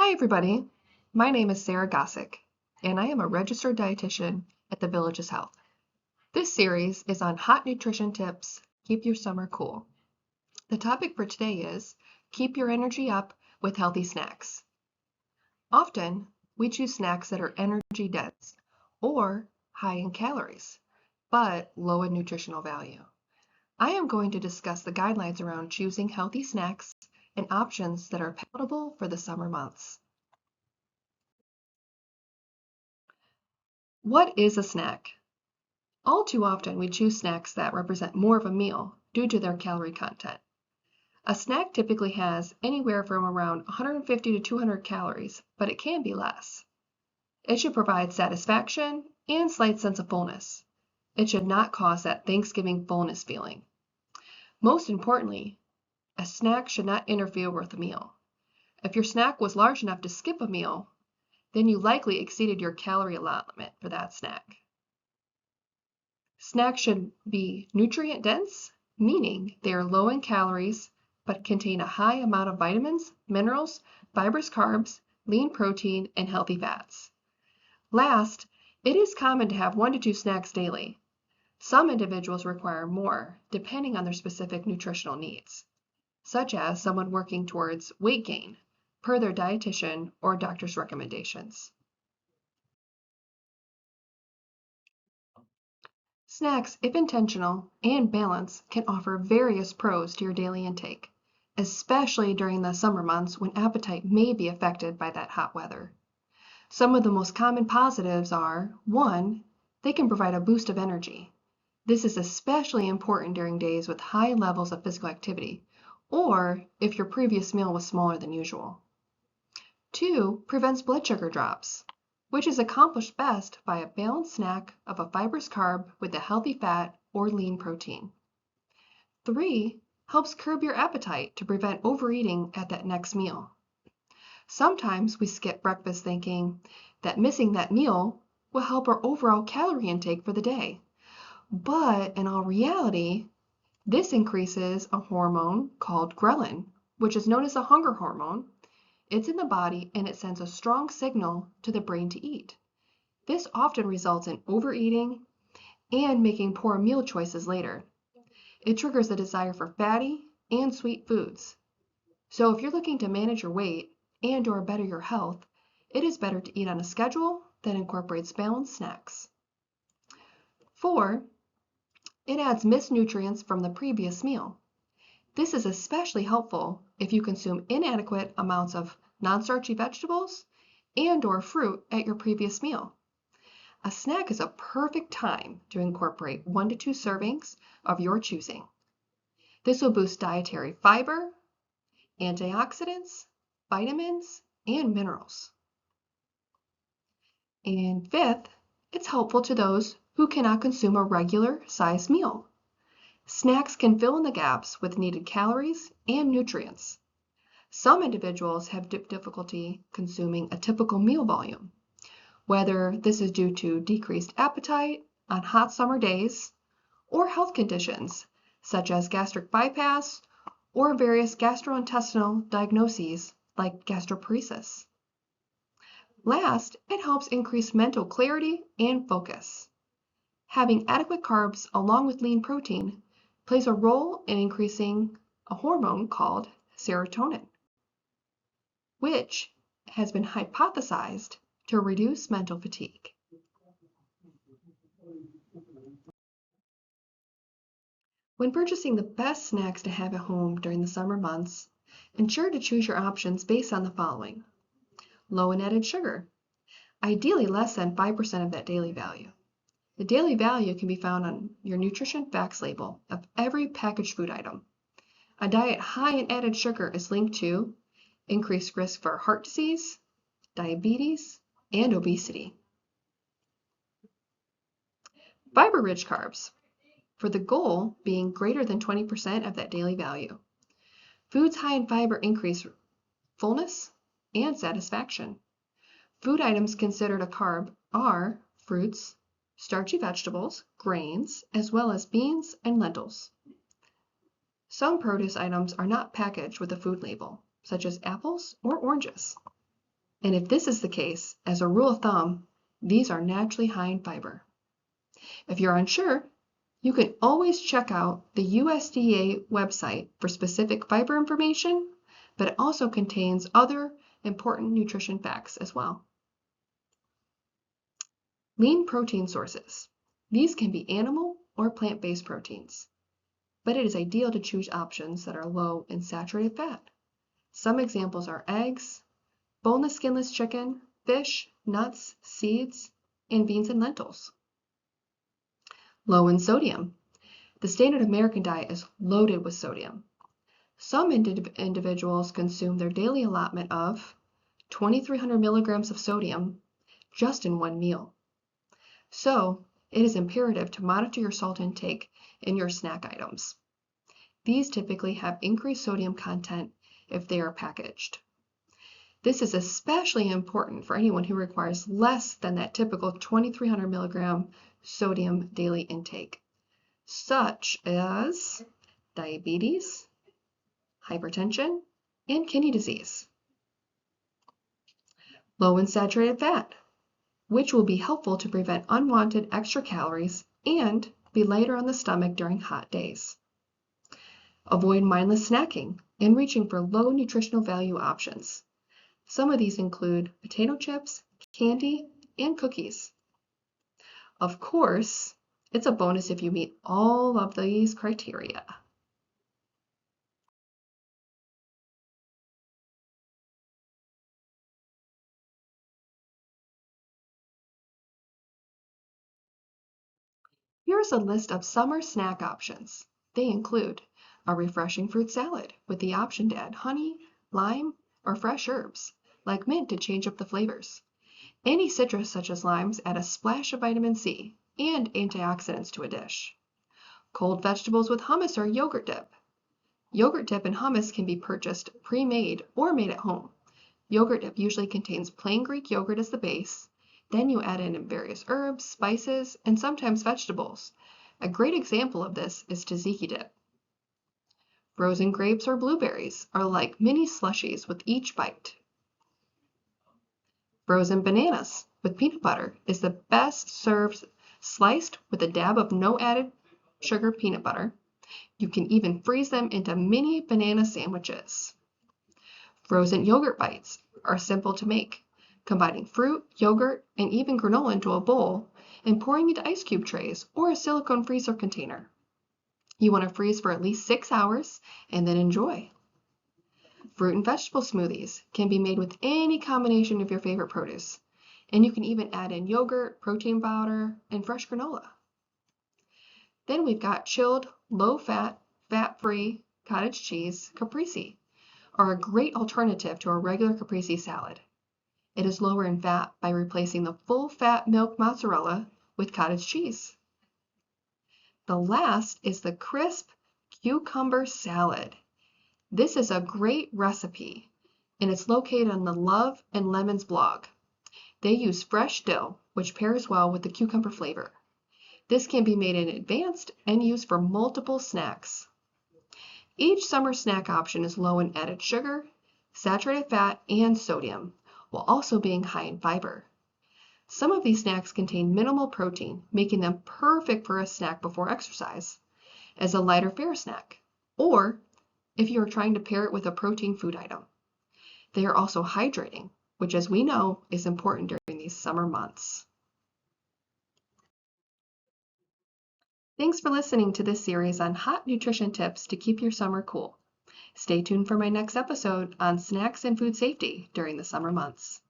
Hi, everybody. My name is Sarah Gossick, and I am a registered dietitian at the Villages Health. This series is on hot nutrition tips, keep your summer cool. The topic for today is keep your energy up with healthy snacks. Often, we choose snacks that are energy dense or high in calories, but low in nutritional value. I am going to discuss the guidelines around choosing healthy snacks and options that are palatable for the summer months. What is a snack? All too often, we choose snacks that represent more of a meal due to their calorie content. A snack typically has anywhere from around 150 to 200 calories, but it can be less. It should provide satisfaction and slight sense of fullness. It should not cause that Thanksgiving fullness feeling. Most importantly, a snack should not interfere with a meal. If your snack was large enough to skip a meal, then you likely exceeded your calorie allotment for that snack. Snacks should be nutrient dense, meaning they are low in calories but contain a high amount of vitamins, minerals, fibrous carbs, lean protein, and healthy fats. Last, it is common to have 1 to 2 snacks daily. Some individuals require more, depending on their specific nutritional needs, such as someone working towards weight gain, per their dietitian or doctor's recommendations. Snacks, if intentional and balanced, can offer various pros to your daily intake, especially during the summer months when appetite may be affected by that hot weather. Some of the most common positives are: 1, they can provide a boost of energy. This is especially important during days with high levels of physical activity, or if your previous meal was smaller than usual. 2, prevents blood sugar drops, which is accomplished best by a balanced snack of a fibrous carb with a healthy fat or lean protein. 3, helps curb your appetite to prevent overeating at that next meal. Sometimes we skip breakfast thinking that missing that meal will help our overall calorie intake for the day. But in all reality, this increases a hormone called ghrelin, which is known as a hunger hormone. It's in the body and it sends a strong signal to the brain to eat. This often results in overeating and making poor meal choices later. It triggers the desire for fatty and sweet foods. So if you're looking to manage your weight and/or better your health, it is better to eat on a schedule that incorporates balanced snacks. 4, it adds missed nutrients from the previous meal. This is especially helpful if you consume inadequate amounts of non-starchy vegetables and/or fruit at your previous meal. A snack is a perfect time to incorporate 1 to 2 servings of your choosing. This will boost dietary fiber, antioxidants, vitamins, and minerals. And 5th, it's helpful to those who cannot consume a regular sized meal. Snacks can fill in the gaps with needed calories and nutrients. Some individuals have difficulty consuming a typical meal volume, whether this is due to decreased appetite on hot summer days or health conditions such as gastric bypass or various gastrointestinal diagnoses like gastroparesis. Last, it helps increase mental clarity and focus. Having adequate carbs along with lean protein plays a role in increasing a hormone called serotonin, which has been hypothesized to reduce mental fatigue. When purchasing the best snacks to have at home during the summer months, ensure to choose your options based on the following: low in added sugar, ideally less than 5% of that daily value. The daily value can be found on your nutrition facts label of every packaged food item. A diet high in added sugar is linked to increased risk for heart disease, diabetes, and obesity. Fiber-rich carbs, for the goal being greater than 20% of that daily value. Foods high in fiber increase fullness and satisfaction. Food items considered a carb are fruits, starchy vegetables, grains, as well as beans and lentils. Some produce items are not packaged with a food label, such as apples or oranges. And if this is the case, as a rule of thumb, these are naturally high in fiber. If you're unsure, you can always check out the USDA website for specific fiber information, but it also contains other important nutrition facts as well. Lean protein sources. These can be animal or plant-based proteins, but it is ideal to choose options that are low in saturated fat. Some examples are eggs, boneless skinless chicken, fish, nuts, seeds, and beans and lentils. Low in sodium. The standard American diet is loaded with sodium. Some individuals consume their daily allotment of 2,300 milligrams of sodium just in one meal. So, it is imperative to monitor your salt intake in your snack items. These typically have increased sodium content if they are packaged. This is especially important for anyone who requires less than that typical 2,300 milligram sodium daily intake, such as diabetes, hypertension, and kidney disease. Low in saturated fat, which will be helpful to prevent unwanted extra calories and be lighter on the stomach during hot days. Avoid mindless snacking and reaching for low nutritional value options. Some of these include potato chips, candy, and cookies. Of course, it's a bonus if you meet all of these criteria. Here's a list of summer snack options. They include a refreshing fruit salad with the option to add honey, lime, or fresh herbs, like mint to change up the flavors. Any citrus such as limes add a splash of vitamin C and antioxidants to a dish. Cold vegetables with hummus or yogurt dip. Yogurt dip and hummus can be purchased pre-made or made at home. Yogurt dip usually contains plain Greek yogurt as the base. Then you add in various herbs, spices, and sometimes vegetables. A great example of this is tzatziki dip. Frozen grapes or blueberries are like mini slushies with each bite. Frozen bananas with peanut butter is the best served sliced with a dab of no added sugar peanut butter. You can even freeze them into mini banana sandwiches. Frozen yogurt bites are simple to make, combining fruit, yogurt, and even granola into a bowl and pouring into ice cube trays or a silicone freezer container. You want to freeze for at least 6 hours and then enjoy. Fruit and vegetable smoothies can be made with any combination of your favorite produce, and you can even add in yogurt, protein powder, and fresh granola. Then we've got chilled, low-fat, fat-free cottage cheese caprese, are a great alternative to a regular caprese salad. It is lower in fat by replacing the full-fat milk mozzarella with cottage cheese. The last is the crisp cucumber salad. This is a great recipe, and it's located on the Love and Lemons blog. They use fresh dill, which pairs well with the cucumber flavor. This can be made in advance and used for multiple snacks. Each summer snack option is low in added sugar, saturated fat, and sodium, while also being high in fiber. Some of these snacks contain minimal protein, making them perfect for a snack before exercise, as a lighter fare snack, or if you are trying to pair it with a protein food item. They are also hydrating, which as we know is important during these summer months. Thanks for listening to this series on hot nutrition tips to keep your summer cool. Stay tuned for my next episode on snacks and food safety during the summer months.